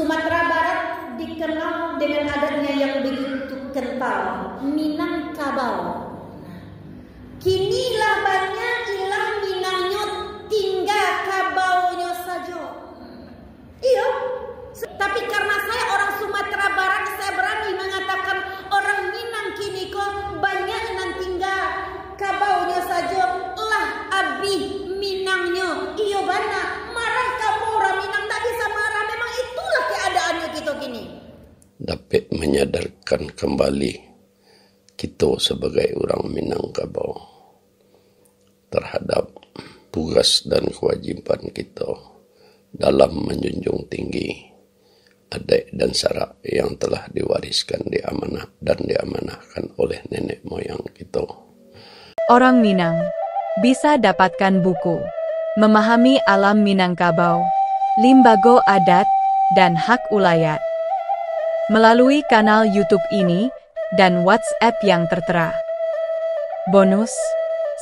Sumatera Barat dikenal dengan adatnya yang begitu kental, Minangkabau. Kini lah banyak hilang Minangnya, tinggal kabaunya saja. Iya, tapi karena saya orang Sumatera Barat, saya berani mengatakan orang Minang kini kok banyak nan tinggal kabaunya saja. Lah abi Minangnya, iya bana marah kamu orang Minang tak bisa marah. Memang itulah keadaannya kita kini. Dapat menyadarkan kembali kita sebagai orang Minangkabau terhadap tugas dan kewajiban kita dalam menjunjung tinggi adat dan syarak yang telah diwariskan dan diamanahkan oleh nenek moyang kita. Orang Minang bisa dapatkan buku Memahami Alam Minangkabau, Limbago Adat dan Hak Ulayat melalui kanal YouTube ini dan WhatsApp yang tertera. Bonus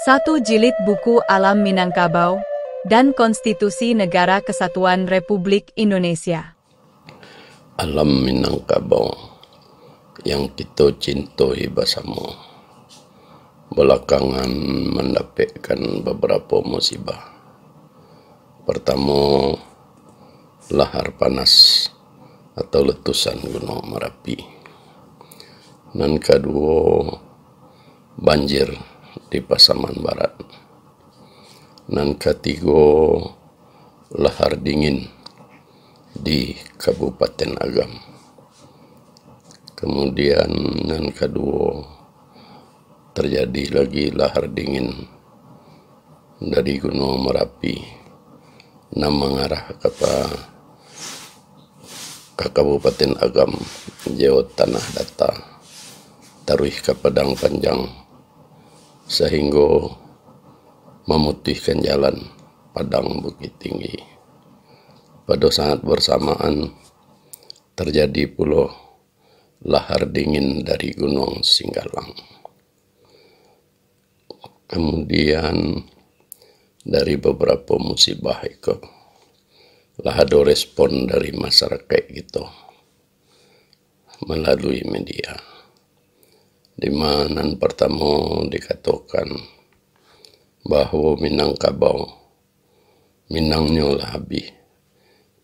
1 jilid buku Alam Minangkabau dan Konstitusi Negara Kesatuan Republik Indonesia. Alam Minangkabau yang kita cintai bersama belakangan mendapatkan beberapa musibah. Pertama, lahar panas atau letusan Gunung Merapi. Dan kedua, banjir di Pasaman Barat. Dan ketiga, lahar dingin di Kabupaten Agam. Kemudian yang kedua, terjadi lagi lahar dingin dari Gunung Merapi dan mengarah ke Kabupaten Agam, Jawa Tanah Datar, taruh ke Padang Panjang, sehingga memutihkan jalan Padang Bukit Tinggi. Pada saat bersamaan terjadi pula lahar dingin dari Gunung Singgalang. Kemudian dari beberapa musibah itu lah ada respon dari masyarakat kita melalui media, di mana pertama dikatakan bahwa Minangkabau, Minangnya lah habis,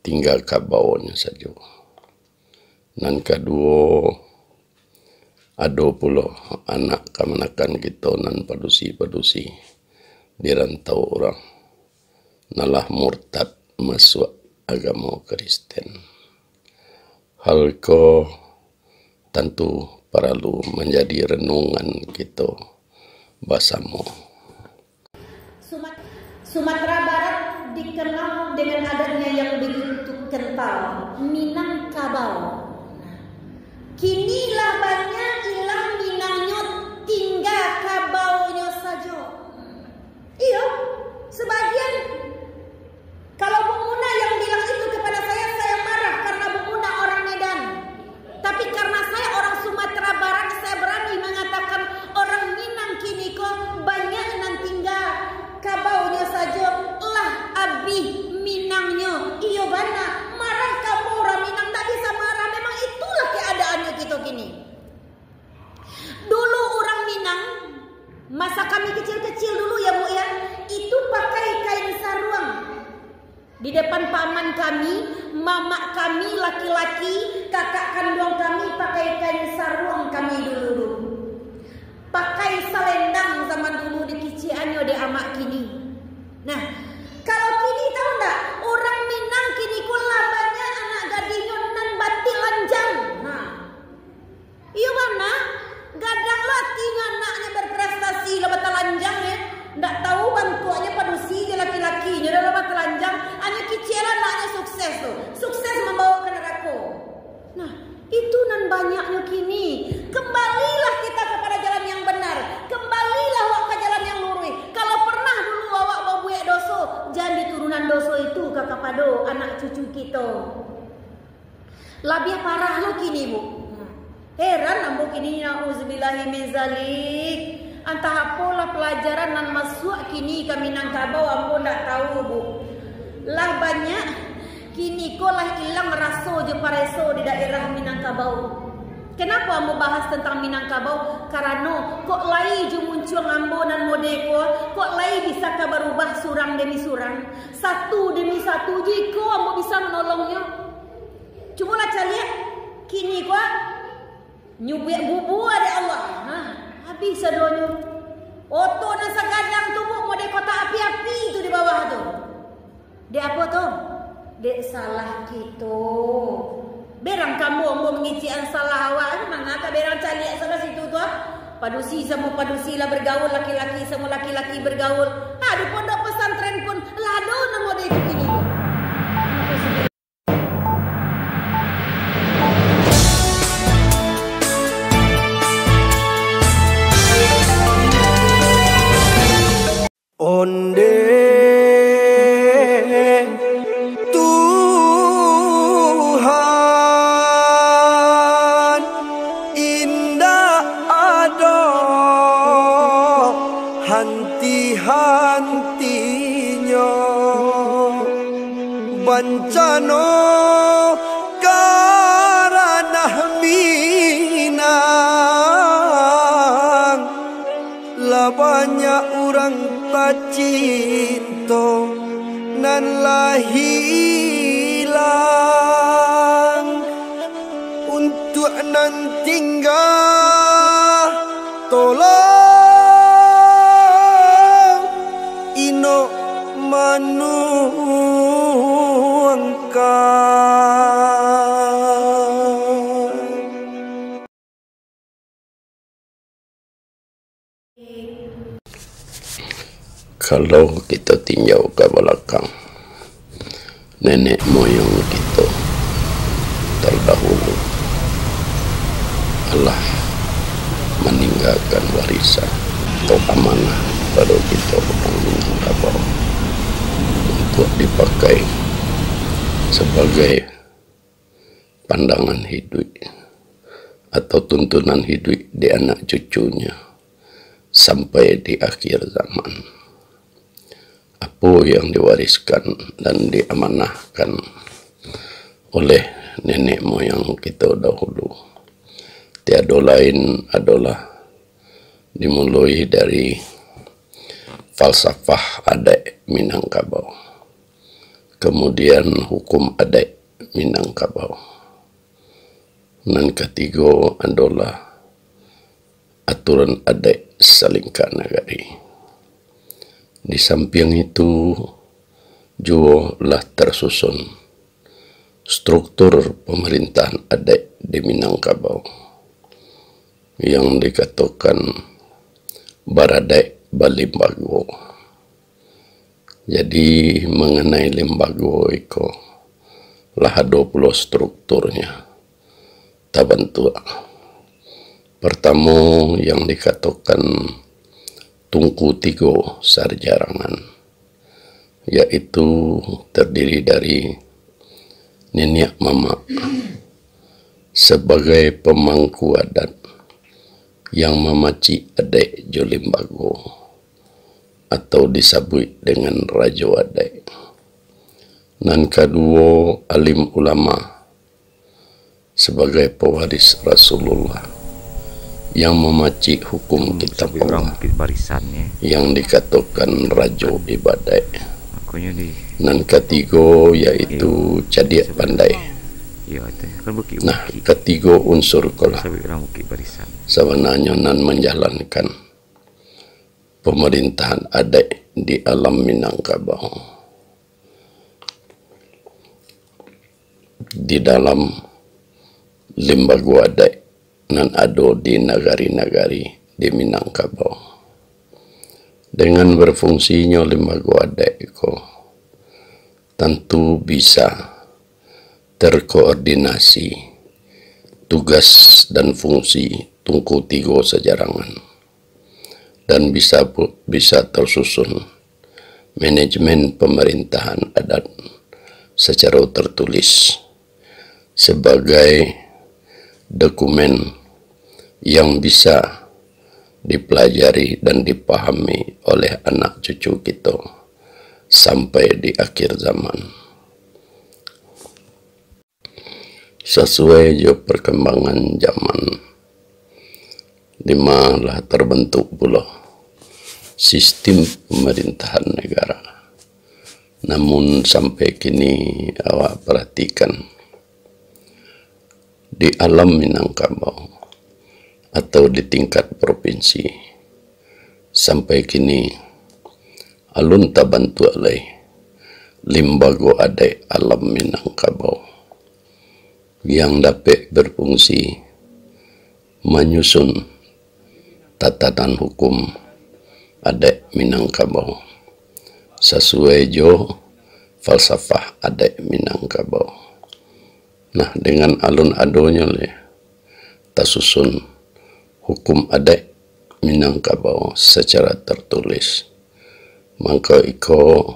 tinggal kabaunya saja. Dan kedua, ada pula anak kemenakan kita nan padusi-padusi di rantau orang nalah murtad masuk agama Kristen. Hal ko tentu perlu menjadi renungan kita bersama. Sumatera Barat dikenal dengan adatnya yang begitu kental, Minangkabau. Kini lah banyak hilang Minangnya, tinggal kabaunya saja. Iya, sebagian kalau Bu Muna yang bilang itu kepada saya marah karena Bu Muna orang Medan. Tapi karena saya orang Sumatera Barat, saya berani mengatakan orang Minang kini kok banyak nan tinggal kabaunya saja. Lah abi Minangnya, iya bana marah kamu orang Minang tak bisa marah. Memang itulah keadaannya kita kini. Dulu orang Minang, masa kami kecil-kecil dulu ya Bu ya, itu pakai kain saruang. Di depan paman kami, mama kami laki-laki, kakak kandung kami pakai kain saruang kami dulu. Pakai selendang zaman dulu di kiciannya di amak kini. Nah, kalau kini tahu enggak, orang Minang kini kula banyak anak gadingnya nan batik lanjang. Nah, iya mana? Gadang latinya anaknya berprestasi lebat telanjang ya. Nggak tahu bantuannya padusi dia laki-lakinya dalam lebat telanjang. Hanya kecil anaknya sukses tuh. Sukses membawa ke neraka. Nah, itu nan banyaknya kini. Kembalilah kita kepada jalan yang benar. Kembalilah awak ke jalan yang lurus. Kalau pernah dulu awak bawa buaya doso, jangan diturunan doso itu kakak pado anak cucu kita. Lebih parah lo kini Bu. Heran ambo kini na'udzubillahi min zalik. Entah apalah pelajaran nan masuk kini ke Minangkabau ambo ndak tahu Bu. Lah banyak kini ko lah hilang rasa pareso je pareso di daerah Minangkabau. Kenapa mau bahas tentang Minangkabau? Karena kok lai je muncul ambo dan modeko, kok lai bisa berubah surang demi surang, satu demi satu je kok ambo bisa menolongnya. Cuma lah cari kini kok nyubek bubu ada Allah. Nah, habis adonyo. Oto dan segadang tubuh modeko tak api-api itu di bawah tu. Dek apa tu? Dek salah kita. Berang kamu ambo mengician salah awak mana tak berang cari salah situ tu. Padusi sama padusi lah bergaul, laki-laki sama laki-laki bergaul. Di pondok pesantren pun lado nama dia begini. Onde Tuhan indah ada hanti-hantinya bencana karena Minang lah banyak orang tak cinta nan lah hilang untuk nan tinggal tolong ino manuangkan. Kalau kita tinjau ke belakang, nenek moyang kita terdahulu Allah meninggalkan warisan atau amanah pada kita orang Minangkabau untuk dipakai sebagai pandangan hidup atau tuntunan hidup di anak cucunya sampai di akhir zaman. Apa yang diwariskan dan diamanahkan oleh nenek moyang kita dahulu tiada lain adalah dimulai dari falsafah adat Minangkabau, kemudian hukum adat Minangkabau, dan ketiga adalah aturan adat Salingka Nagari. Di samping itu juga lah tersusun struktur pemerintahan adat di Minangkabau yang dikatakan Baradat Balimbago. Jadi mengenai lembaga itu lah 20 strukturnya terbentuk. Pertama yang dikatakan Tungku Tigo Sarjarangan, yaitu terdiri dari nenek mama sebagai pemangku adat yang memaci adat Jolimbago atau disebut dengan Raja Adat. Dan kedua, alim ulama sebagai pewaris Rasulullah yang memaci hukum kitab Allah yang dikatakan Raja Ibadat. Dan ketiga yaitu Cadiak Pandai. Nah, ketiga unsur kolah sebenarnya nan menjalankan pemerintahan adat di alam Minangkabau. Di dalam lembaga adat nan ada di nagari-nagari di Minangkabau. Dengan berfungsinya lembaga adat itu tentu bisa terkoordinasi tugas dan fungsi Tungku Tigo Sejarangan, dan bisa tersusun manajemen pemerintahan adat secara tertulis sebagai dokumen yang bisa dipelajari dan dipahami oleh anak cucu kita sampai di akhir zaman. sesuai jo perkembangan zaman, di mana terbentuk pula sistem pemerintahan negara. Namun sampai kini awak perhatikan di alam Minangkabau atau di tingkat provinsi, sampai kini alun tabantu alai limbago adai alam Minangkabau yang dapat berfungsi menyusun tatanan hukum adat Minangkabau sesuai jo falsafah adat Minangkabau. Nah, dengan alun adonya tasusun hukum adat Minangkabau secara tertulis, maka iko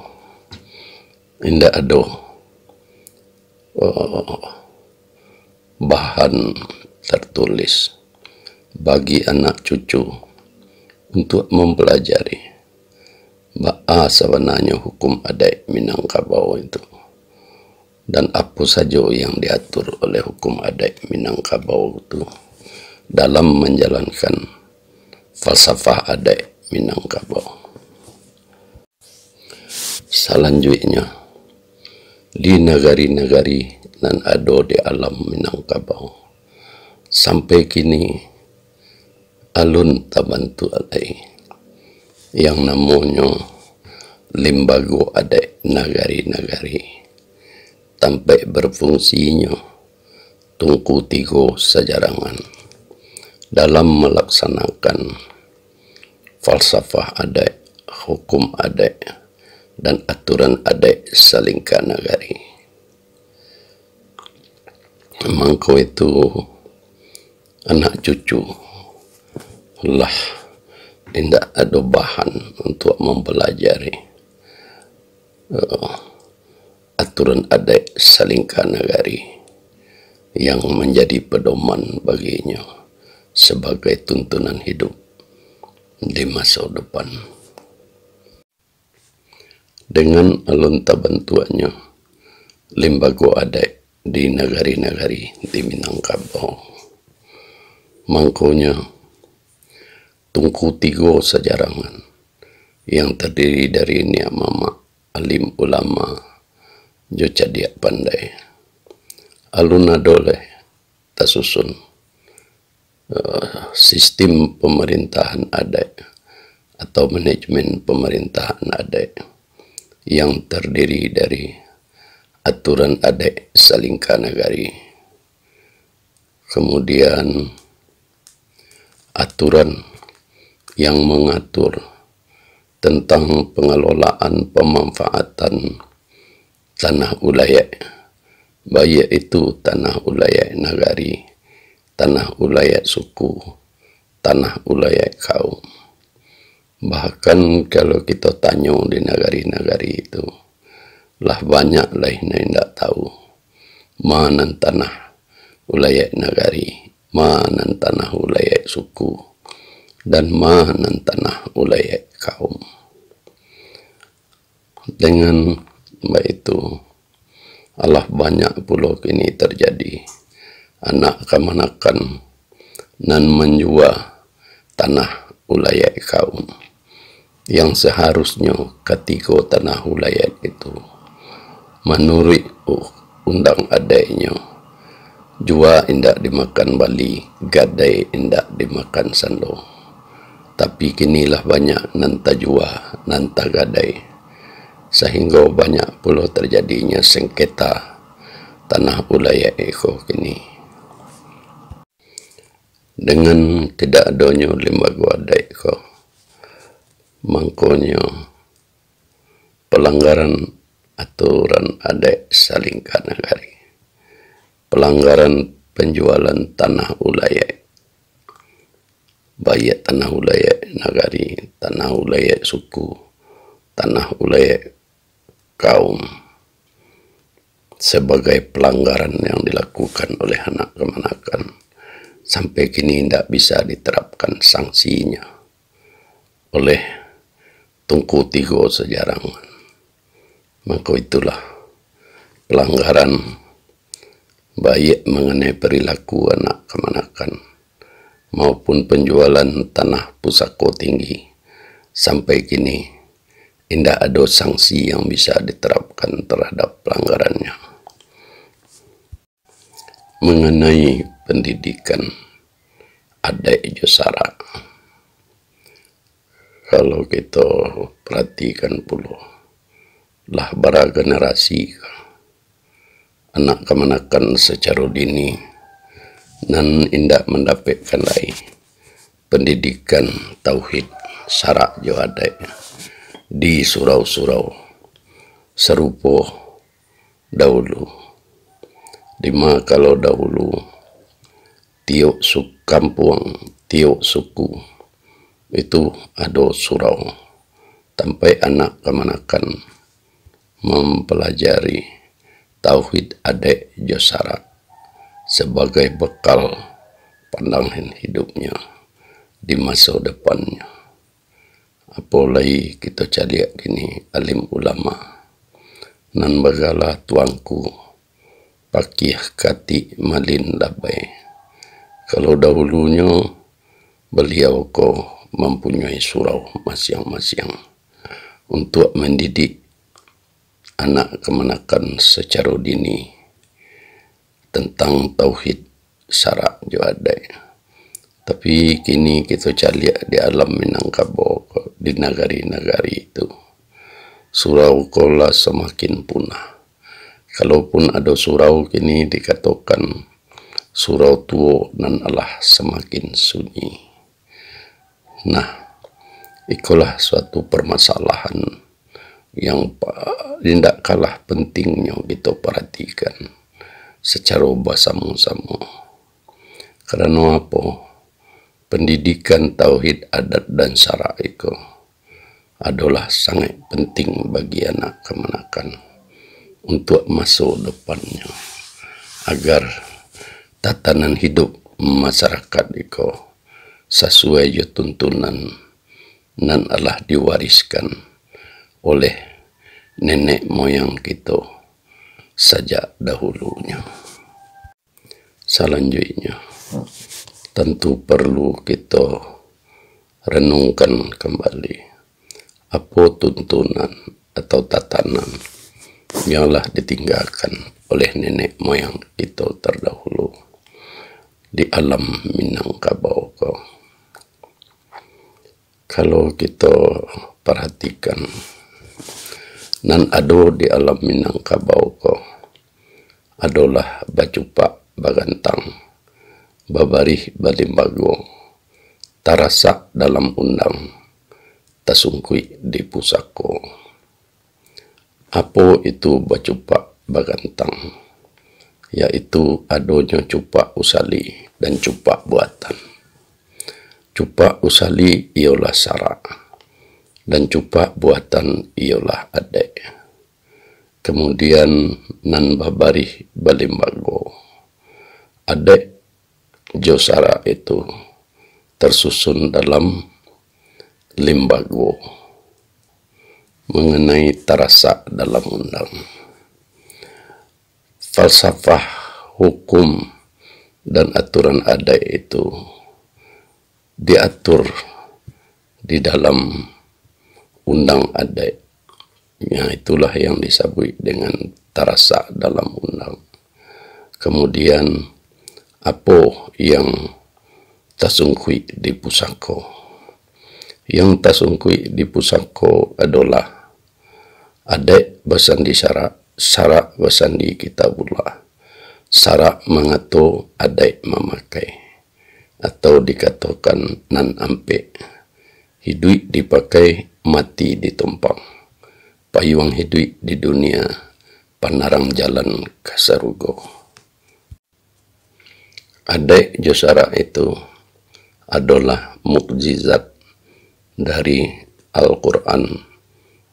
indah ado bahan tertulis bagi anak cucu untuk mempelajari sebenarnya hukum adat Minangkabau itu dan apa saja yang diatur oleh hukum adat Minangkabau itu dalam menjalankan falsafah adat Minangkabau. Selanjutnya, di negari-negari nan ado di alam Minangkabau sampai kini alun tabantu alai yang namanya limbago adat nagari-nagari sampai berfungsinya tungku tiga sejarangan dalam melaksanakan falsafah adat, hukum adat, dan aturan adat salingka nagari. Mangko itu anak cucu lah tidak ada bahan untuk mempelajari aturan adat salingka nagari yang menjadi pedoman baginya sebagai tuntunan hidup di masa depan. Dengan alun tabantuannya limbago adat di negari-negari di Minangkabau, mangkonya tungku tiga sejarangan yang terdiri dari niat mama, alim ulama, jo cadiak pandai. Alun adoleh tasusun sistem pemerintahan adat atau manajemen pemerintahan adat yang terdiri dari aturan adat salingka nagari, kemudian aturan yang mengatur tentang pengelolaan pemanfaatan tanah ulayat, baik itu tanah ulayat nagari, tanah ulayat suku, tanah ulayat kaum. Bahkan kalau kita tanya di negari-negari itu, lah banyak lah yang tidak tahu mana tanah ulayat nagari, mana tanah ulayat suku, dan mana tanah ulayat kaum. Dengan baik itu, Allah banyak pula kini terjadi anak kemanakan nan menjual tanah ulayat kaum yang seharusnya ketiga tanah ulayat itu menurut undang adatnya jua indak dimakan bali, gadai indak dimakan sando. Tapi kinilah banyak nanta jua, nanta gadai, sehingga banyak pula terjadinya sengketa tanah ulayat eko kini. Dengan tidak adanya lembaga adat eko, mangkonya pelanggaran aturan adat salingka nagari, pelanggaran penjualan tanah ulayat, baik tanah ulayat nagari, tanah ulayat suku, tanah ulayat kaum, sebagai pelanggaran yang dilakukan oleh anak kemanakan, sampai kini tidak bisa diterapkan sanksinya oleh tungku tiga sejarangan. Maka itulah pelanggaran baik mengenai perilaku anak kemanakan maupun penjualan tanah pusako tinggi, sampai kini tidak ada sanksi yang bisa diterapkan terhadap pelanggarannya. Mengenai pendidikan adik Josara, kalau kita perhatikan pula lah bara generasi anak kemanakan secara dini nan indak mendapatkan lai pendidikan tauhid syarak jo adai di surau-surau serupa dahulu. Lima kalau dahulu tiuk kampung, tiuk suku itu ada surau, sampai anak kemanakan mempelajari tauhid adik Josara sebagai bekal pandangan hidupnya di masa depannya. Apalagi kita cari gini alim ulama nan bagala tuangku pakih kati malin labai. Kalau dahulunya beliau ko mempunyai surau masing-masing untuk mendidik anak kemanakan secara dini tentang tauhid syarak jo adai. Tapi kini kita cari di alam Minangkabau, di negari-negari itu surau kola semakin punah. Kalaupun ada surau kini dikatakan surau tua nan alah semakin sunyi. Nah, itulah suatu permasalahan yang tidak kalah pentingnya kita perhatikan secara bersama-sama. Karena apa? Pendidikan tauhid adat dan syarak itu adalah sangat penting bagi anak kemanakan untuk masa depannya, agar tatanan hidup masyarakat itu sesuai tuntunan nan Allah diwariskan oleh nenek moyang kita sejak dahulunya. Selanjutnya, tentu perlu kita renungkan kembali apa tuntunan atau tatanan yang telah ditinggalkan oleh nenek moyang kita terdahulu di alam Minangkabau. Kalau kita perhatikan nan ado di alam Minangkabau adalah bacupak bagantang, babarih balimbago, tarasak dalam undang, tasungkui di pusako. Apa itu bacupak bagantang? Yaitu adanya cupak usali dan cupak buatan. Cupak usali ialah syarak dan cupak buatan ialah adai. Kemudian nan babarih balimbago, adai Josara itu tersusun dalam limbago mengenai tarasak dalam undang. Falsafah hukum dan aturan adai itu diatur di dalam undang adai. Ya, itulah yang disebut dengan tarasak dalam undang. Kemudian apa yang tasungkui di pusako? Yang tasungkui di pusako adalah adai bersandi syarak, syarak bersandi kitabullah, syarak mengatur adai memakai, atau dikatakan nan ampe, hidup dipakai, mati ditumpang, payung hidup di dunia, panarang jalan ke sarugo. Adai Josara itu adalah mukjizat dari Al-Quran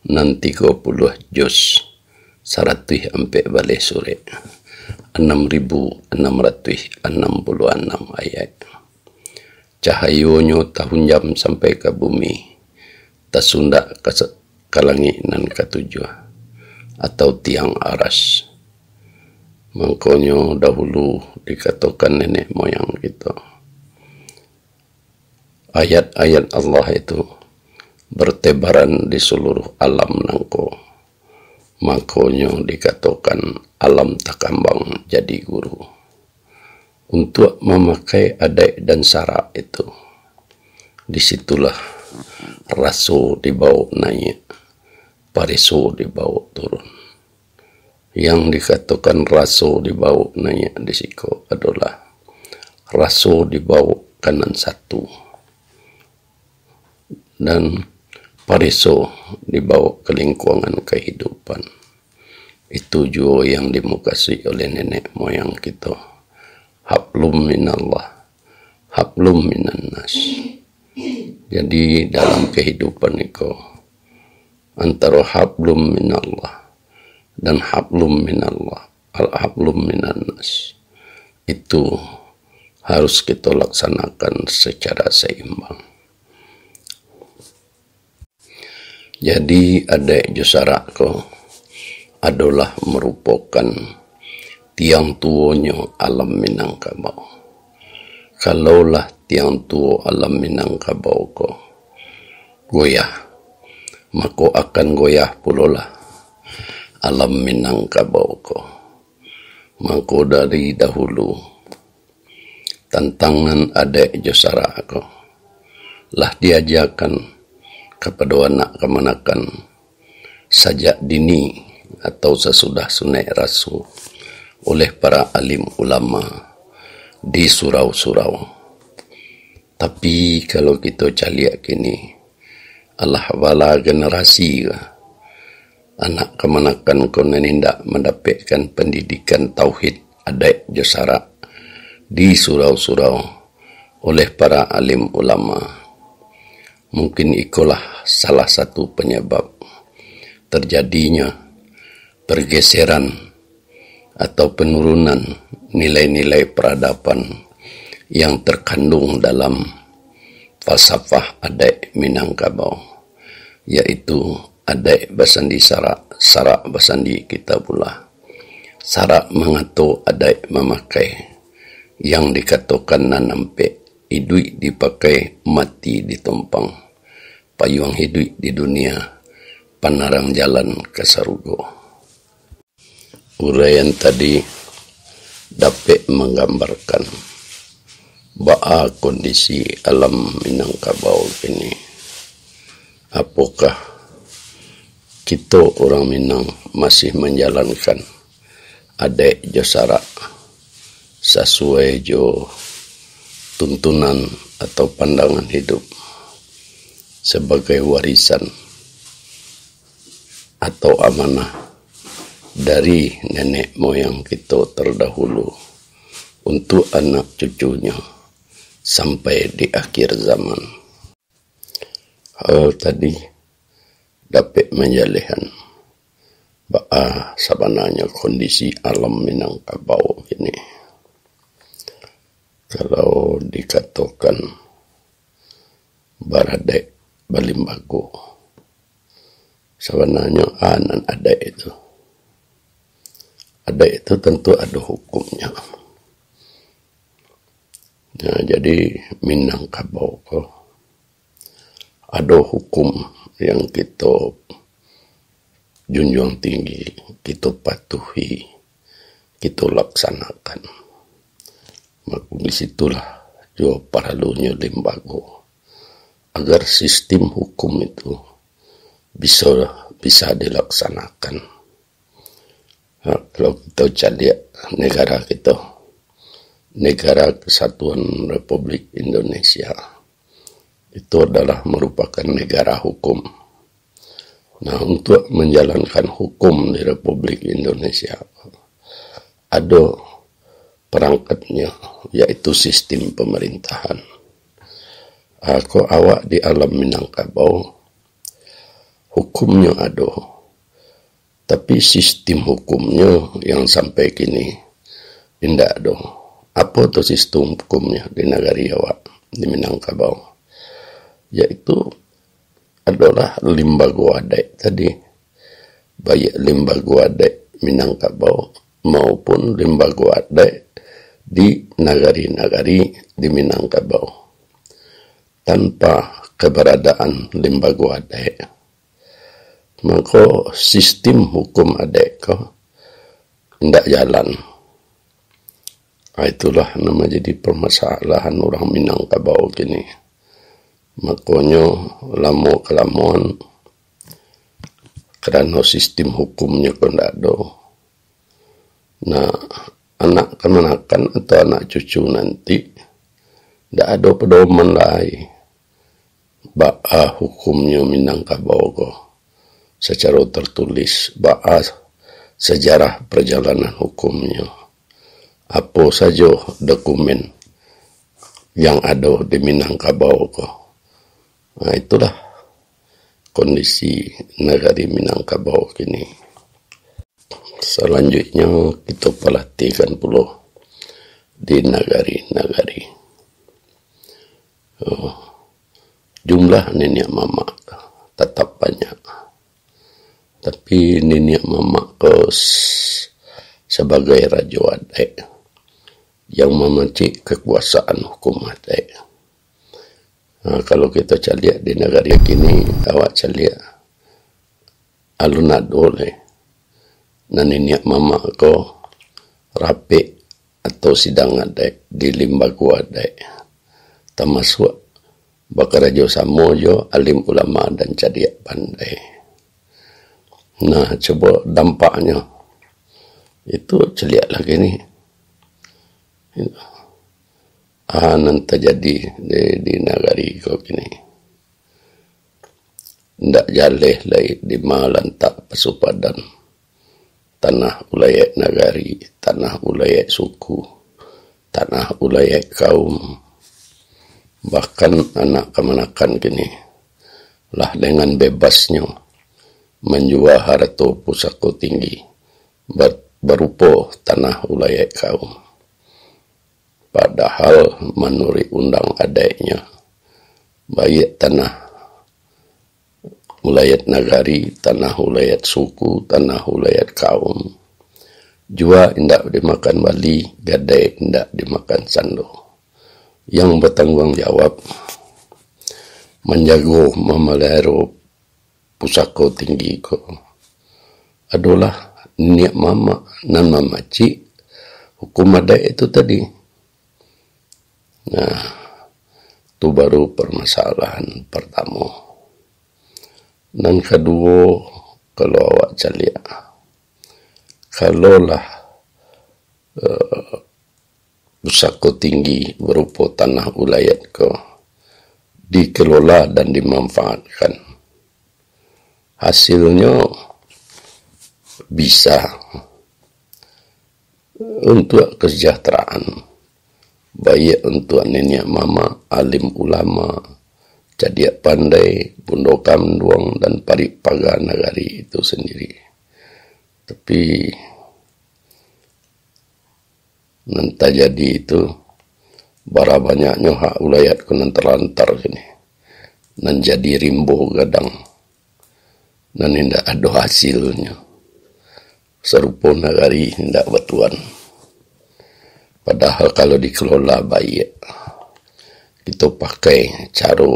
nan 30 juz 100 ampe balik surat 6.666 ayat. Cahayonyo tahun jam sampai ke bumi, tasunda ke langit nan ketujuh atau tiang aras. Makanya dahulu dikatakan nenek moyang kita, ayat-ayat Allah itu bertebaran di seluruh alam nangko. Makanya dikatakan alam takambang jadi guru. Untuk memakai adai dan sara itu, disitulah raso dibawa naik, pariso dibawa turun. Yang dikatakan raso dibawa naik di siko adalah raso dibawa kanan satu dan pariso dibawa ke lingkungan kehidupan. Itu juga yang dimukasi oleh nenek moyang kita. Hablum minallah, hablum minan nas. Jadi dalam kehidupan itu antara hablum minallah dan hablum minallah, al-hablum minan nas, itu harus kita laksanakan secara seimbang. Jadi adik Jusarakku adalah merupakan tiang tuanya alam Minangkabau. Kalaulah tiang tua alam Minangkabau ko goyah, maka akan goyah pulolah alam Minangkabau ko. Maka dari dahulu tantangan adik Jusarakku lah diajarkan kepada anak kemanakan sajak dini atau sesudah sunai rasul oleh para alim ulama di surau-surau. Tapi kalau kita caliak kini, Allah wala generasi anak kemanakan kau tidak mendapatkan pendidikan tauhid adat Jusarak di surau-surau oleh para alim ulama. Mungkin itulah salah satu penyebab terjadinya pergeseran atau penurunan nilai-nilai peradaban yang terkandung dalam falsafah adat Minangkabau, yaitu adat basandi sarak, sarak basandi kita pula. Sarak mengatur adat memakai, yang dikatakan nanampe, hidup dipakai, mati ditumpang, payung hidup di dunia, panarang jalan ke sarugo. Uraian tadi dapat menggambarkan bahwa kondisi alam Minangkabau ini. Apakah kita orang Minang masih menjalankan adat Jusarak sesuai jo tuntunan atau pandangan hidup sebagai warisan atau amanah dari nenek moyang kita terdahulu untuk anak cucunya sampai di akhir zaman. Hal tadi dapat menjalihan bahwa sebenarnya kondisi alam Minangkabau ini, kalau dikatakan baradek balimbago, sebenarnya anan ada itu. Ada itu tentu ada hukumnya. Nah, jadi Minangkabau ada hukum yang kita junjung tinggi, kita patuhi, kita laksanakan. Maka disitulah juga perlunya lembaga agar sistem hukum itu bisa dilaksanakan. Nah, kalau kita lihat negara kita, negara Kesatuan Republik Indonesia, itu adalah merupakan negara hukum. Nah, untuk menjalankan hukum di Republik Indonesia, ada perangkatnya, yaitu sistem pemerintahan. Aku awak di alam Minangkabau, hukumnya ada. Tapi sistem hukumnya yang sampai kini tidak ada. Apa itu sistem hukumnya di negara awak di Minangkabau? Yaitu adalah lembaga adat tadi. Baik lembaga adat Minangkabau maupun lembaga adat di nagari-nagari di Minangkabau. Tanpa keberadaan lembaga adat, maka sistem hukum adat ko tidak jalan. Itulah nama jadi permasalahan orang Minangkabau kini. Makanya lama kelamaan kerana sistem hukumnya ko ndak ada. Nah, anak kemanakan atau anak cucu nanti ndak ada pedoman lain ba'a hukumnya Minangkabau ko secara tertulis, ba'a sejarah perjalanan hukumnya, apa saja dokumen yang ada di Minangkabau ko. Nah, itulah kondisi negara Minangkabau kini. Selanjutnya kita perhatikan pula di nagari-nagari. Jumlah nenek mama tetap banyak, tapi nenek mama sebagai raja adat yang memencik kekuasaan hukum adat. Nah, kalau kita lihat di negara kini, awak lihat alun adole, nenek mama ko rapik atau sidang adat di lembaga adat, termasuk bakarajo samojo, alim ulama dan cadiak pandai. Nah, coba dampaknya itu celiak lagi nih. Nanti jadi di nagari kau kini. Ndak jaleh lai di malantak pesupadan. Tanah ulayat nagari, tanah ulayat suku, tanah ulayat kaum. Bahkan anak kemanakan kini lah dengan bebasnya menjual harta pusaka tinggi berupa tanah ulayat kaum. Padahal menurut undang adatnya, baik tanah ulayat nagari, tanah ulayat suku, tanah ulayat kaum, jua indak dimakan bali, gadai indak dimakan sando. Yang bertanggung jawab menjaga memelihara pusaka tinggi ko adalah nenek mama dan mama cik hukum adat itu tadi. Nah, itu baru permasalahan pertama. Dan kedua, kalau awak lihat, kalaulah pusaka tinggi berupa tanah ulayat ko dikelola dan dimanfaatkan, hasilnya bisa untuk kesejahteraan, baik untuk nenek mama, alim ulama, cadiak pandai, bundo kamduang dan parik pagar nagari itu sendiri. Tapi nanti jadi itu bara banyaknya hak ulayat kunan terlantar sini, nan jadi rimbo gadang, nan tidak ada hasilnya. Serupa nagari tidak batuan. Padahal kalau dikelola baik, kita pakai cara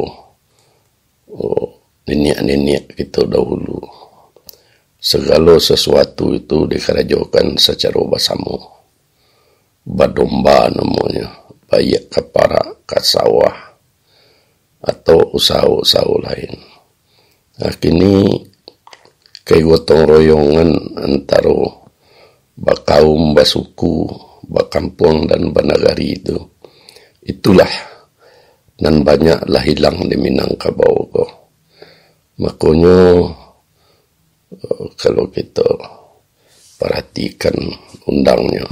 nenek-nenek kita dahulu. Segala sesuatu itu dikerajakan secara bersama. Badomba namanya, baik ke parak, ke sawah, atau usaha-usaha lain. Nah, kini kegotong royongan antara bakaum, basuku, bakampung dan banagari itu, itulah dan banyaklah hilang di Minangkabau ko. Makanya kalau kita perhatikan undangnya,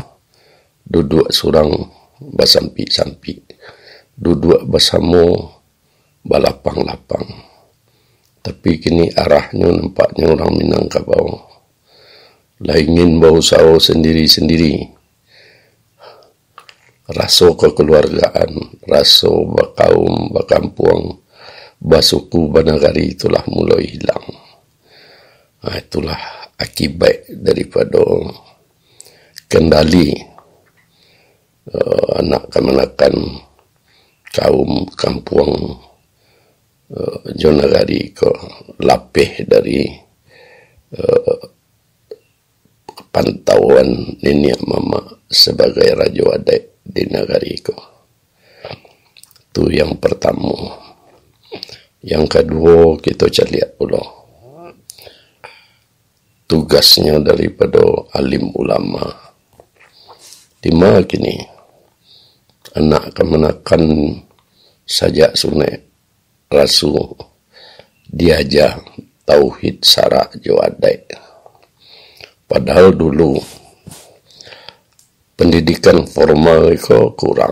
duduk surang basampi-sampi, duduk bersama balapang-lapang. Tapi kini arahnya nampaknya orang Minangkabau lah ingin berusaha sendiri-sendiri. Rasa kekeluargaan, rasa bakaum, bakampung, basuku, banagari itulah mulai hilang. Nah, itulah akibat daripada kendali anak kemanakan kaum kampung Jonagari ko lapih dari pantauan nenek mama sebagai raja adat di negari ko. Itu yang pertama. Yang kedua, kita lihat pula tugasnya daripada alim ulama. Di mana kini anak kemanakan sajak sunai rasul diajar tauhid syarak jawadai. Padahal dulu pendidikan formal itu kurang,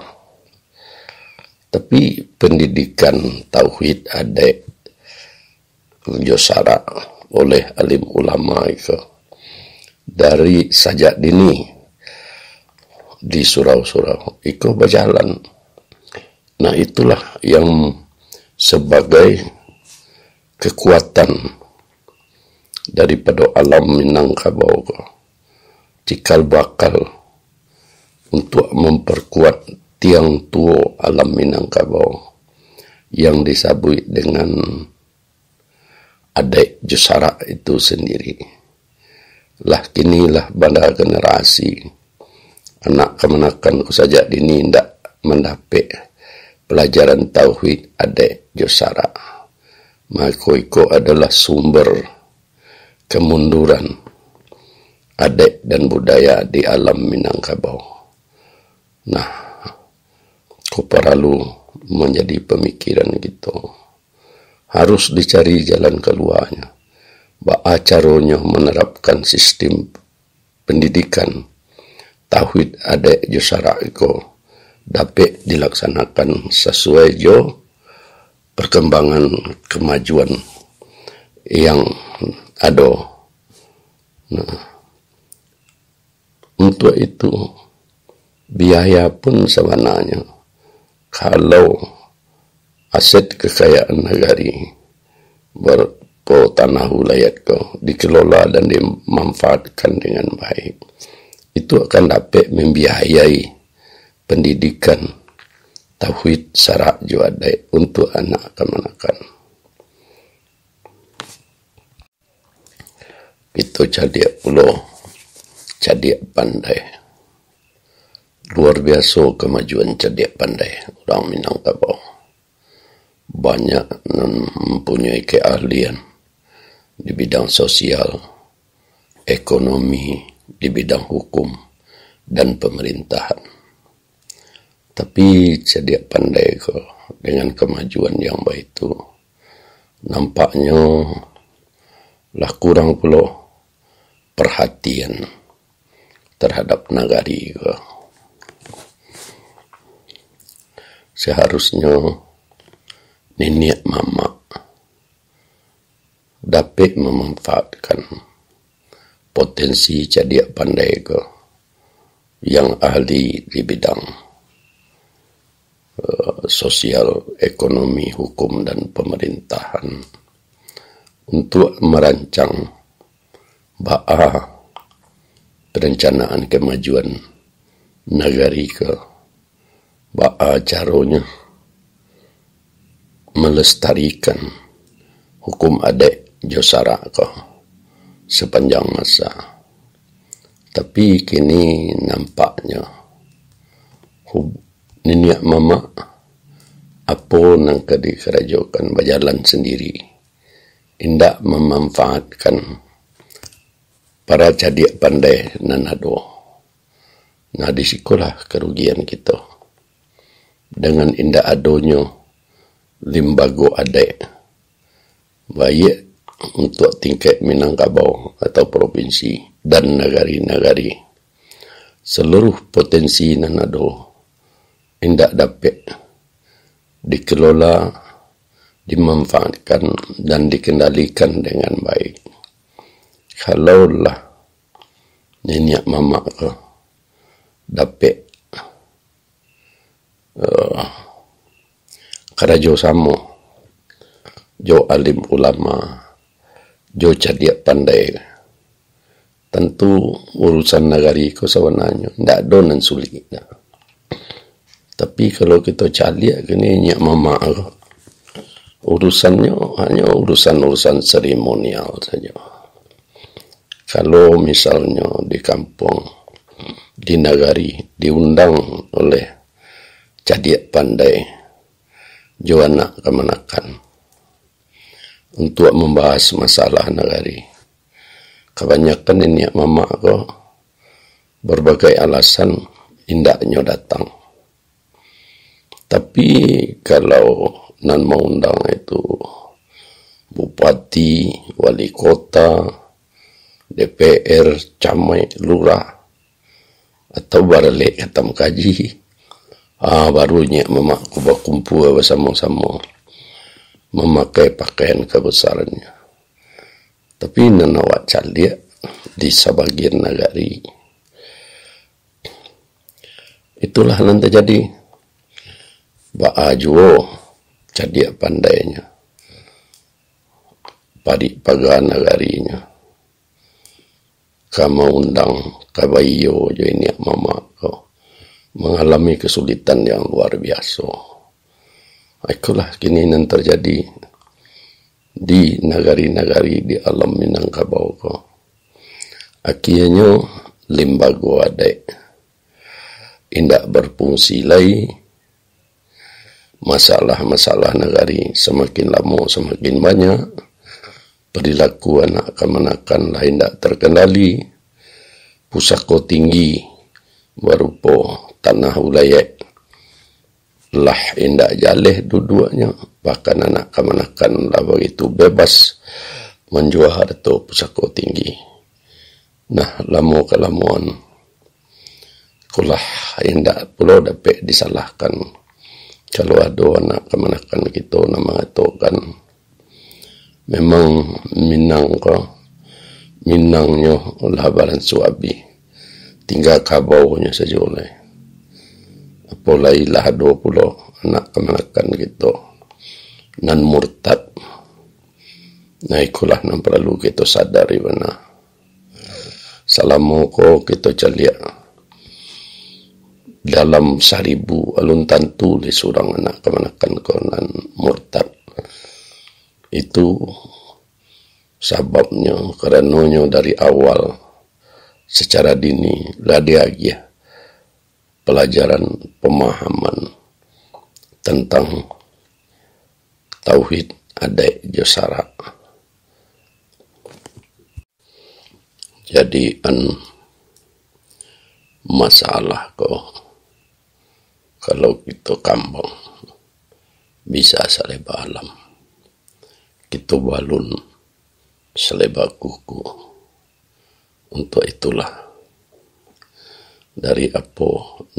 tapi pendidikan tauhid adai jo syarak oleh alim ulama itu dari sajak dini di surau-surau itu berjalan. Nah, itulah yang sebagai kekuatan daripada alam Minangkabau cikal bakal untuk memperkuat tiang tua alam Minangkabau yang disabui dengan adat Jusara itu sendiri. Lah kinilah pada generasi anak kemanakan saja dini tidak mendapat pelajaran tauhid adat Jusara. Maka itu adalah sumber kemunduran adat dan budaya di alam Minangkabau. Nah, ku perlu menjadi pemikiran gitu. Harus dicari jalan keluarnya. Ba'a caranya menerapkan sistem pendidikan tauhid adat Jusara itu dapat dilaksanakan sesuai jo perkembangan kemajuan yang ada. Nah, untuk itu biaya pun sebenarnya kalau aset kekayaan negari tanah wilayah itu dikelola dan dimanfaatkan dengan baik, itu akan dapat membiayai pendidikan tauhid syarak jawadai untuk anak kemanakan. Itu cadiak pulau, cadiak pandai. Luar biasa kemajuan cadiak pandai orang Minangkabau. Banyak mempunyai keahlian di bidang sosial, ekonomi, di bidang hukum, dan pemerintahan. Tapi cadiak pandai dengan kemajuan yang baik itu nampaknya lah kurang pula perhatian terhadap nagari. Seharusnya nenek mama dapat memanfaatkan potensi cadiak pandai yang ahli di bidang sosial, ekonomi, hukum, dan pemerintahan untuk merancang ba'a perencanaan kemajuan negari ba'a caranya melestarikan hukum adat Jusara sepanjang masa. Tapi kini nampaknya nenek mama apa nang dikerajokan berjalan sendiri, tidak memanfaatkan para cadiak pandai nanado. Nah, disikulah kerugian kita. Dengan indah adonyo limbago adat baik untuk tingkat Minangkabau atau provinsi dan negari-negari, seluruh potensi nanado indah dapat dikelola, dimanfaatkan, dan dikendalikan dengan baik. Kalaulah nenek mama dapat karajo samo jo alim ulama, jo cadiak pandai, tentu urusan nagari ko sebenarnya ndak donan sulit. Tapi kalau kita cari gini nyak mama urusannya hanya urusan seremonial saja. Kalau misalnya di kampung, di nagari diundang oleh cadiak pandai Joana Kemanakan untuk membahas masalah nagari, kebanyakan ini mama ko berbagai alasan indaknya datang. Tapi kalau nan mengundang itu bupati, wali kota, DPR, camat, lurah, atau barale katam kaji, barunya mamaku berkumpul bersama-sama memakai pakaian kebesarannya. Tapi nanawak calia di sebagian nagari, itulah nanti jadi baajuo cadiak pandainya, padi paga nagarinya, kama undang kabayo jo ini mama ko mengalami kesulitan yang luar biasa. Itulah kini yang terjadi di nagari-nagari di alam Minangkabau ko. Akhirnya lembaga adai indak berfungsi lagi. Masalah-masalah nagari semakin lama semakin banyak. Perilaku anak kemanakan lain tak terkendali. Pusako tinggi berupa tanah wilayah lah indak jaleh dua-duanya. Bahkan anak kemanakan lah begitu bebas menjual harta pusako tinggi. Nah, lama kelamuan kulah indak pula dapat disalahkan. Kalau ada anak kemanakan kita nama itu kan memang Minangnya labaran suabi tinggal kabaunya saja oleh apalagi lah 20 anak kemanakan gitu nan murtad. Nah ikulah yang perlu kita sadari mana salamu ko kita caliak dalam 1000 alun tantu di surang anak kemanakan ko nan murtad. Itu sebabnya karenanya dari awal secara dini ladiagi pelajaran pemahaman tentang tauhid adai josara. Jadi masalah kalau kita kampung bisa saleba alam. Kita balun seleba kuku. Untuk itulah dari apa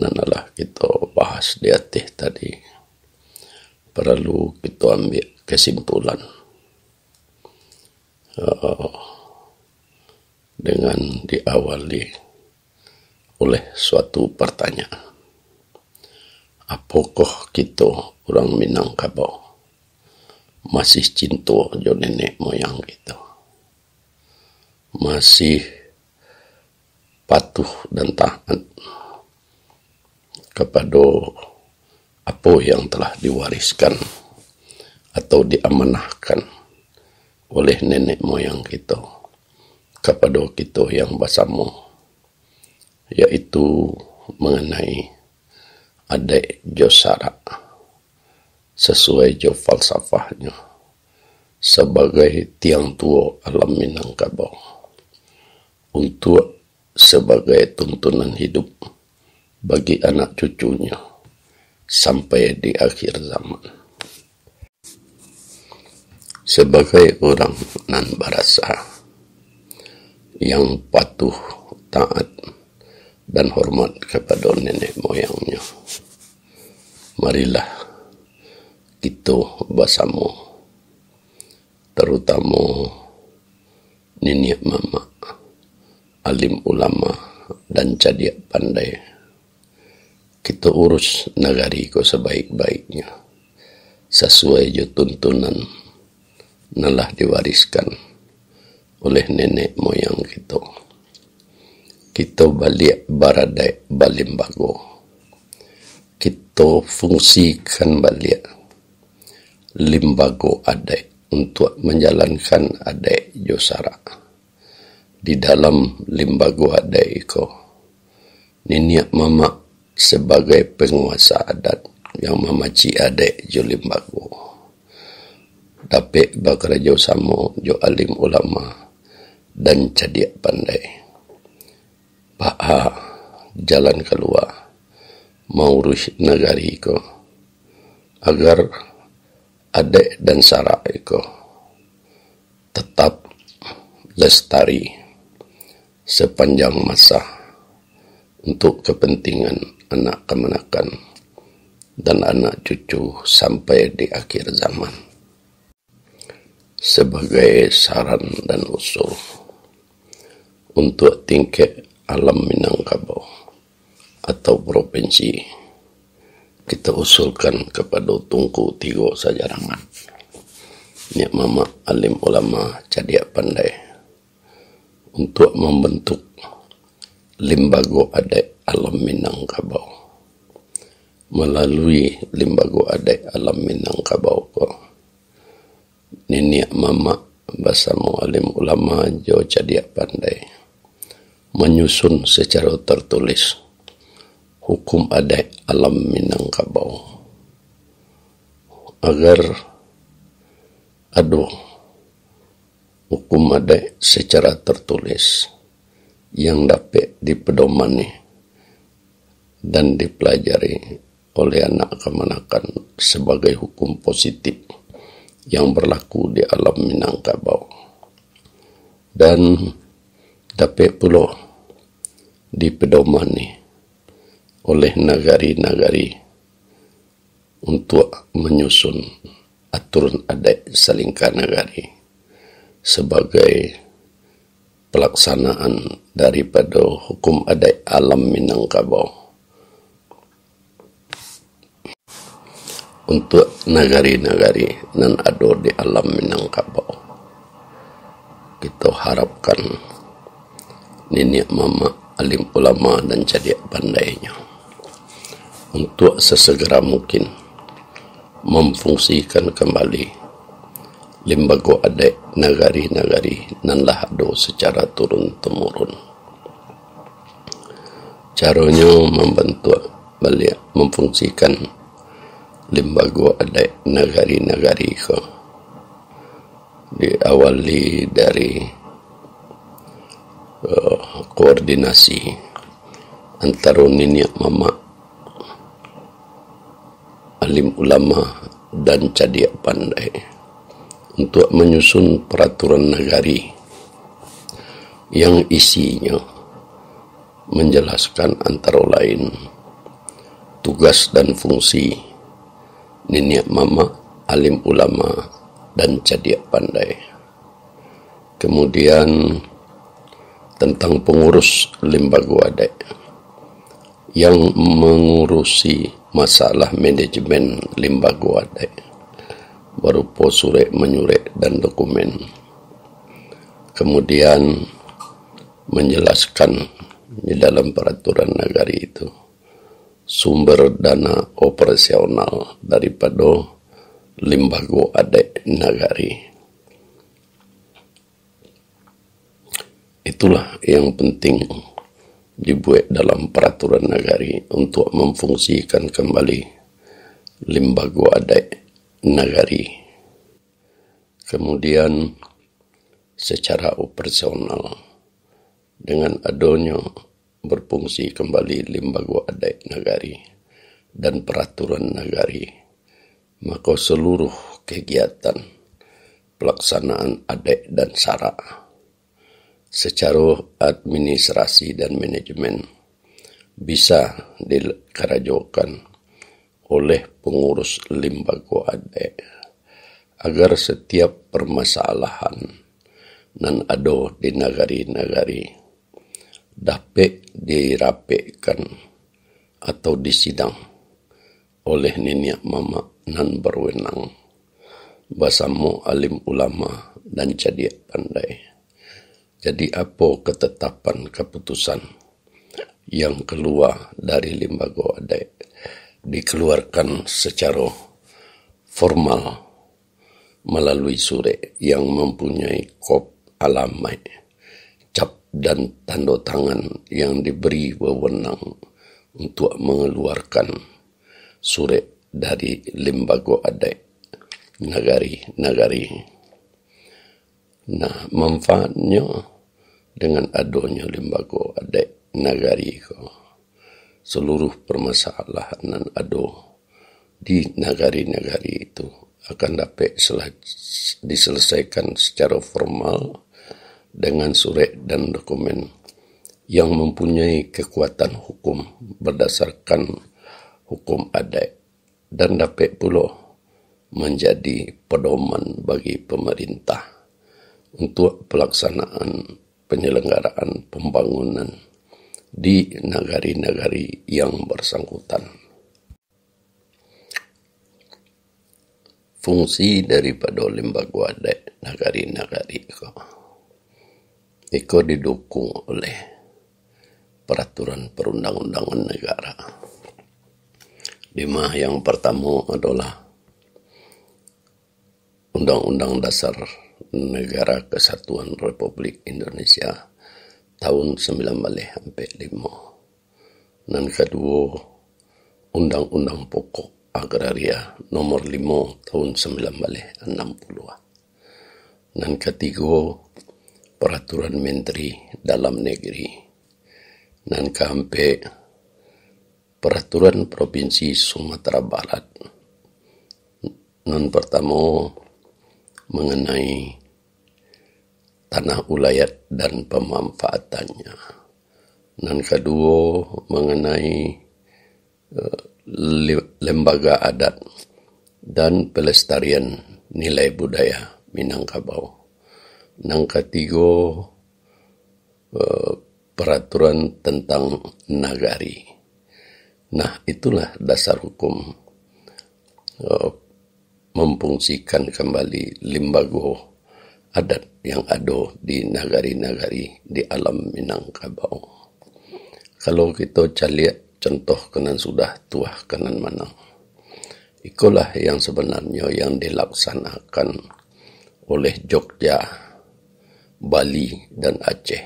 nanalah kita bahas di atas tadi perlu kita ambil kesimpulan dengan diawali oleh suatu pertanyaan. Apakah kita orang Minangkabau masih cinta jo nenek moyang kita, masih patuh dan taat kepada apa yang telah diwariskan atau diamanahkan oleh nenek moyang kita kepada kita yang bersama, yaitu mengenai adai josara sesuai jo falsafahnya sebagai tiang tua alam Minangkabau untuk sebagai tuntunan hidup bagi anak cucunya sampai di akhir zaman. Sebagai orang nan barasa yang patuh, taat dan hormat kepada nenek moyangnya, marilah kita bersama, terutama nenek mama, alim ulama dan cadiak pandai, kita urus nagari ko sebaik-baiknya sesuai jo tuntunan nalah diwariskan oleh nenek moyang kita. kita balik baradai balimbago. Kita fungsikan balik limbago adai untuk menjalankan adai josara. Di dalam limbago adai iko, niniak mama sebagai penguasa adat yang memaci adai jo limbago. Dapat bekerja sama jo alim ulama dan cadiak pandai. Paha jalan keluar maurus negari ko agar adek dan sara ko tetap lestari sepanjang masa untuk kepentingan anak kemenakan dan anak cucu sampai di akhir zaman. Sebagai saran dan usul untuk tingkat alam Minangkabau atau provinsi, kita usulkan kepada Tungku Tigo Sajarangan, Nyak Mama alim ulama cadiak pandai, untuk membentuk limbago adat alam Minangkabau. Melalui limbago adat alam Minangkabau ko, Niniak Mama bersama alim ulama jo cadiak pandai menyusun secara tertulis hukum adat alam Minangkabau agar ada hukum adat secara tertulis yang dapat dipedomani dan dipelajari oleh anak kemenakan sebagai hukum positif yang berlaku di alam Minangkabau, dan dapat pula dipedomani oleh nagari-nagari untuk menyusun aturan adat salingka nagari sebagai pelaksanaan daripada hukum adat alam Minangkabau untuk nagari-nagari nan ada di alam Minangkabau. Kita harapkan Niniak Mama alim ulama dan cadiak pandainya untuk sesegera mungkin memfungsikan kembali limbago adat nagari-nagari nan lah ada secara turun-temurun. Caranya membentuk balik memfungsikan limbago adat nagari-nagari ko diawali dari koordinasi antara Niniak Mama alim ulama dan cadiak pandai untuk menyusun peraturan nagari yang isinya menjelaskan antara lain tugas dan fungsi Niniak Mama alim ulama dan cadiak pandai. Kemudian tentang pengurus limbago adat yang mengurusi masalah manajemen limbago adat berupa surat menyurat dan dokumen. Kemudian menjelaskan di dalam peraturan nagari itu sumber dana operasional daripada limbago adat nagari. Itulah yang penting dibuat dalam peraturan nagari untuk memfungsikan kembali limbago adat nagari. Kemudian secara operasional dengan adanya berfungsi kembali limbago adat nagari dan peraturan nagari, maka seluruh kegiatan pelaksanaan adat dan sara secara administrasi dan manajemen bisa dikerajokan oleh pengurus limbago adat agar setiap permasalahan nan ada di nagari-nagari dapat dirapikan atau disidang oleh Niniak Mama nan berwenang bersama alim ulama dan cadiak pandai. Jadi apa ketetapan keputusan yang keluar dari lembaga adat dikeluarkan secara formal melalui surat yang mempunyai kop alamat, cap dan tanda tangan yang diberi wewenang untuk mengeluarkan surat dari lembaga adat nagari-nagari. Nah, manfaatnya dengan adanya lembaga adat nagari ko, seluruh permasalahan yang ada di nagari-nagari itu akan dapat diselesaikan secara formal dengan surat dan dokumen yang mempunyai kekuatan hukum berdasarkan hukum adat dan dapat pula menjadi pedoman bagi pemerintah untuk pelaksanaan penyelenggaraan pembangunan di nagari-nagari yang bersangkutan. Fungsi daripada lembaga adat nagari-nagari itu didukung oleh peraturan perundang-undangan negara. Yang pertama adalah Undang-Undang Dasar Negara Kesatuan Republik Indonesia tahun 1945. Dan kedua, Undang-Undang Pokok Agraria nomor 5 tahun 1960. Dan ketiga, Peraturan Menteri Dalam Negeri. Dan keempat, Peraturan Provinsi Sumatera Barat. Dan pertama, mengenai tanah ulayat dan pemanfaatannya. Dan kedua, mengenai lembaga adat dan pelestarian nilai budaya Minangkabau. Dan ketiga, peraturan tentang nagari. Nah, itulah dasar hukum memfungsikan kembali lembaga adat yang ada di nagari-nagari di alam Minangkabau. Kalau kita caliak contoh kenan sudah tuah kenan manang, itulah yang sebenarnya yang dilaksanakan oleh Jogja, Bali dan Aceh.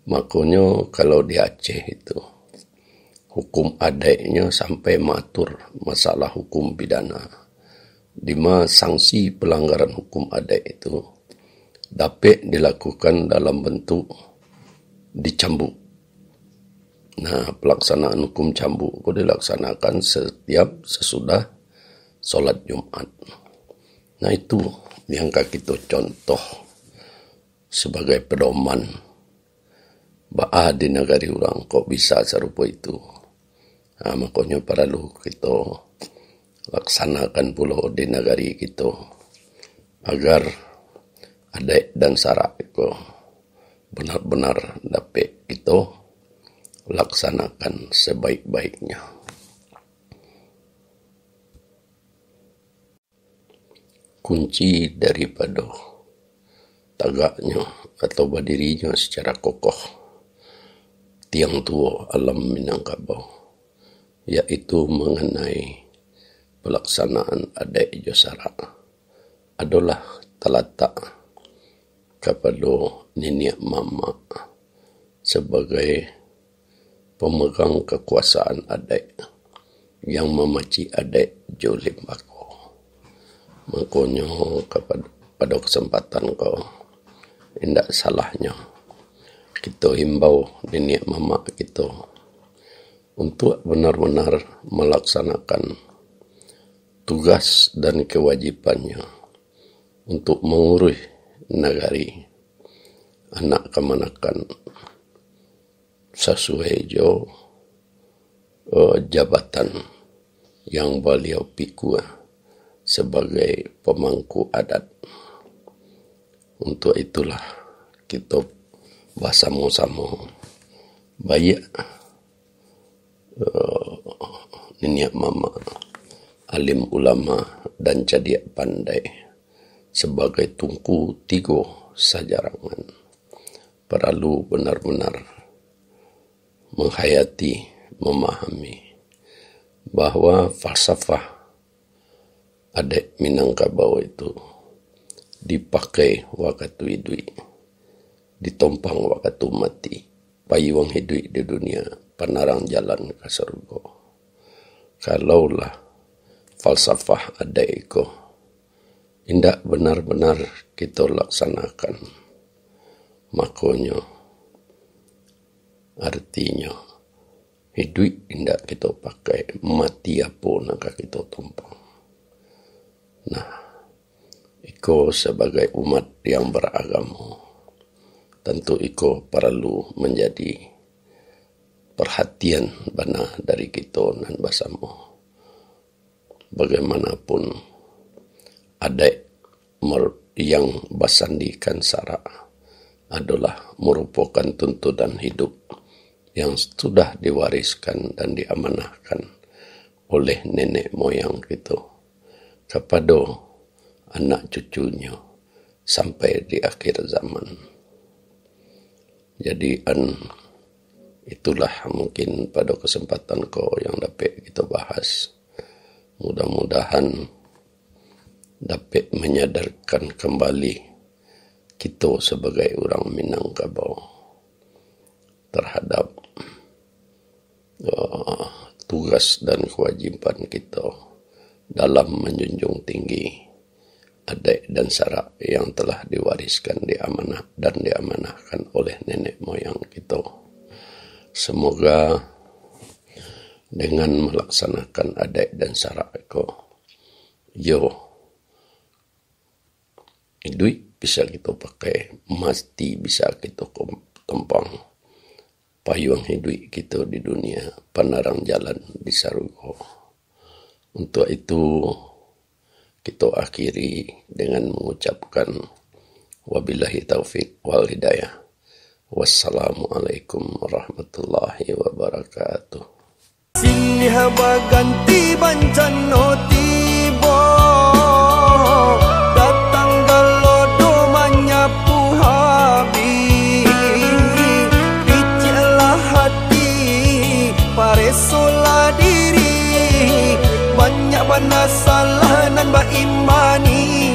Makanya kalau di Aceh itu hukum adatnya sampai matur masalah hukum pidana, di mana sanksi pelanggaran hukum adat itu dapat dilakukan dalam bentuk dicambuk. Nah, pelaksanaan hukum cambuk itu dilaksanakan setiap sesudah solat Jumat. Nah, itu yang kita contoh sebagai pedoman bahwa di negari orang kok bisa serupa itu. Nah, makanya perlu kita laksanakan pula di negari kita agar adat dan syarak itu benar-benar dapat kita laksanakan sebaik-baiknya. Kunci daripada tagaknya atau berdirinya secara kokoh tiang tua alam Minangkabau, yaitu mengenai pelaksanaan adat Josara, adalah terletak kepada nenek mama sebagai pemegang kekuasaan adat yang memaci adat Jo Lembaga. Makanya pada kesempatan tidak salahnya kita himbau nenek mama kita untuk benar-benar melaksanakan tugas dan kewajibannya untuk mengurus nagari anak kemanakan sesuai jabatan yang beliau pikul sebagai pemangku adat. Untuk itulah kita bersama-sama banyak nenek mama, alim ulama dan cadiak pandai sebagai tungku tiga sajarangan perlu benar-benar menghayati, memahami bahwa falsafah adat Minangkabau itu dipakai waktu idui, ditompang waktu mati, payuang hidup di dunia, panarang jalan ke surga. Kalaulah falsafah adat itu indak benar-benar kita laksanakan, makanya artinya hidup indak kita pakai, mati apa nak kita tumpang. Nah, iko sebagai umat yang beragama, tentu iko perlu menjadi perhatian bana dari kita dan bersama. Bagaimanapun adat yang basandikan sara adalah merupakan tuntutan hidup yang sudah diwariskan dan diamanahkan oleh nenek moyang kita kepada anak cucunya sampai di akhir zaman. Jadi itulah mungkin pada kesempatan yang dapat kita bahas. Mudah-mudahan dapat menyadarkan kembali kita sebagai orang Minangkabau terhadap tugas dan kewajiban kita dalam menjunjung tinggi adat dan sara yang telah diwariskan, diamanah dan diamanahkan oleh nenek moyang kita. Semoga dengan melaksanakan adat dan sara itu, duit bisa kita pakai, mati bisa kita tumpang, payung hidup kita di dunia, panarang jalan di surga. Untuk itu kita akhiri dengan mengucapkan wabillahi taufiq wal hidayah. Wassalamualaikum warahmatullahi wabarakatuh. Sini haba ganti bancano tibo, datang galodo menyapu habis, picilah hati paresola diri, banyak bana salah nan ba imani.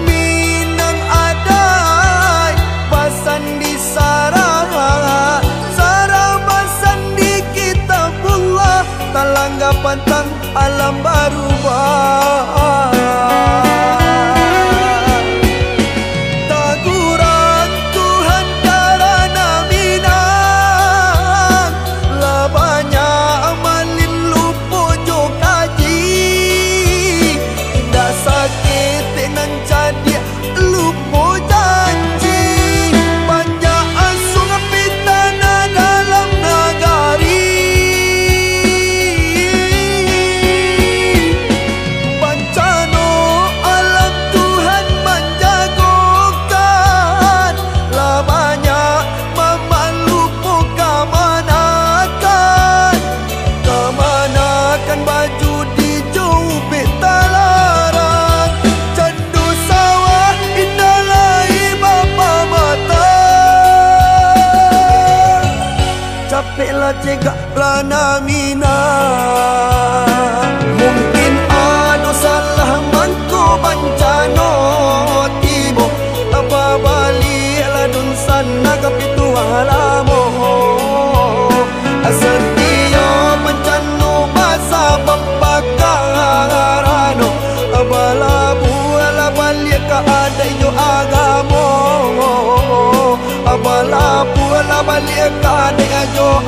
Minang adai basan di sara, sara basan di kitabullah, talangga pantang alam barubah. Taguran Tuhan karena Minang, labanya amalin lupo jo kaji, indah sakit tenan jadi lupo janji, banyak asung pitana dalam nagari, bancano alam Tuhan menjagokan, labanya memalupo kemanakan, kemanakan baju dijubit talarang, candu sawah indalai bapa mata, capeklah cegak lana Minang. Mungkin ada salah mangko bancano tibo, apa balik ladun sana kapitu alamo, asetio bancano basa bapakarano, abalabu ala balik ka ada yo agamo, abalabu ala balik ka ada yo